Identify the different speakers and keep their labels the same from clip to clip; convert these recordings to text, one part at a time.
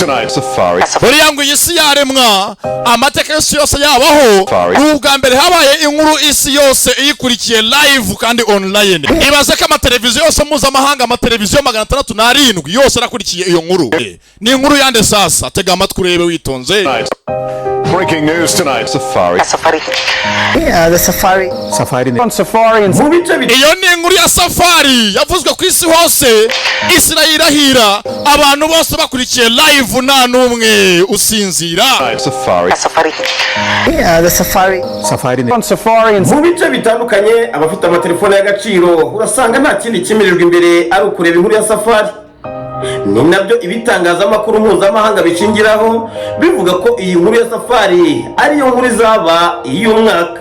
Speaker 1: Tonight, Safari.
Speaker 2: buriya ngo isi yaremwa amateka yose yabaho ubwa mbere habaye inkuru isi yose iyikurikiye live kandi online. Ibaze ko amateleviziyo yose mpuzamahanga, amateleviziyo 607 yose arakurikiye iyo nkuru. Ni inkuru yande sasa, tega amatwi urebe witonze.
Speaker 1: Breaking news tonight, Safari.
Speaker 3: Safari. Yeah, the Safari.
Speaker 4: Safari on Safari and
Speaker 2: iyo ni inkuru ya Safari yavuzwe ku isi hose, isi irahira abantu bose bakurikiye live nta numwe usinzira.
Speaker 1: Safari.
Speaker 3: Safari. Yeah, the Safari.
Speaker 4: Safari on Safari and
Speaker 5: mu bice bitandukanye abafite amatelefone y'agaciro urasanga nta kindi kimirirwa imbere ari ukureba inkuru ya Safari. Ni nabyo ibitangazamakuru mpuzamahanga bishingiraho bivuga ko iyi nkuru ya Safari ariyo nkuru izaba iy'umwaka.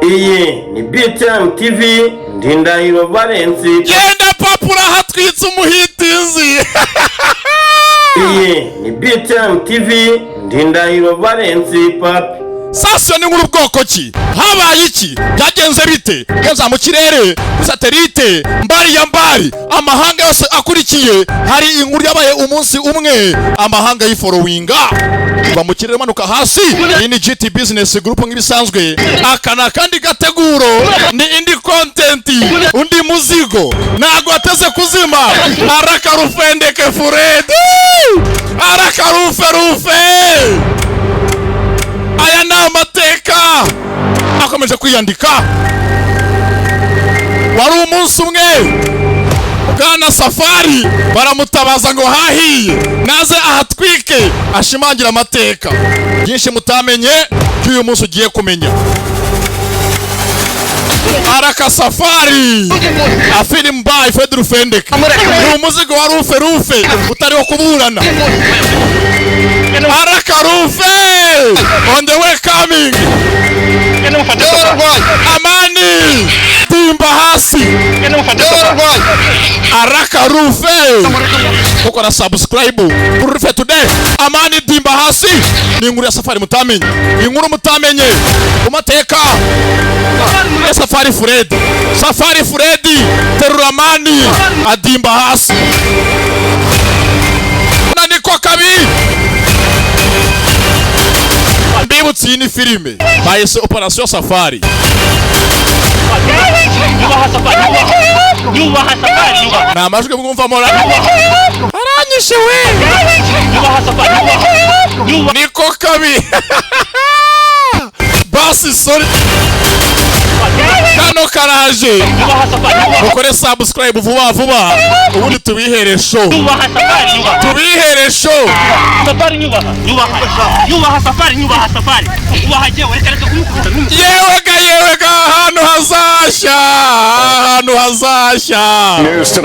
Speaker 5: Iyi ni BTN TV, Ndindahiro Valence.
Speaker 2: Genda papura hatwitse umuhitizi.
Speaker 5: Iyi ni BTN TV, Ndindahiro Valence papi.
Speaker 2: Sasa ni nkuru bwoko ki? Habaye iki? Byagenze bite? Geza mu kirere, satelite, mbari ya mbari, amahanga yose akurikiye. Hari inkuru yabaye umunsi umwe, amahanga yiforowinga. Ba mu kirere manuka hasi. Iyi ni GT Business Group nk'ibisanzwe. Akana kandi gateguro ni indi content, undi muzigo. Nago ateze kuzima. Arakarufendeke Fred. Arakarufe. Aya ni amateka akomeje kwiyandika. Wari umunsi umwe Bwana Safari baramutabaza ngo hahiye naze ahatwike ashimangira amateka byinshi mutamenye cy'uyu munsi ugiye kumenya. Araka Safari a film by Fedru Fendek ni umuzigo wa rufe utariho kuburana. Araka Rufe on the way coming. Amani timba hasi. Araka Rufe uko na subscribe Rufe today. Amani timba hasi ni inkuru ya Safari mutamenye, inkuru mutamenye umateka. Safari Freddy Teruramani adimba hasi niko kabi. Mbibutse iyi ni filime bayise Operation Safari. Na amajwi mwumva mora aranyishe we niko kabi. Basi sorry kano karaje mukore subscribe vuba ubundi tubihere show.
Speaker 6: Safari nyubaha Safari
Speaker 2: yewe ga hano hazasha.
Speaker 1: News tonight.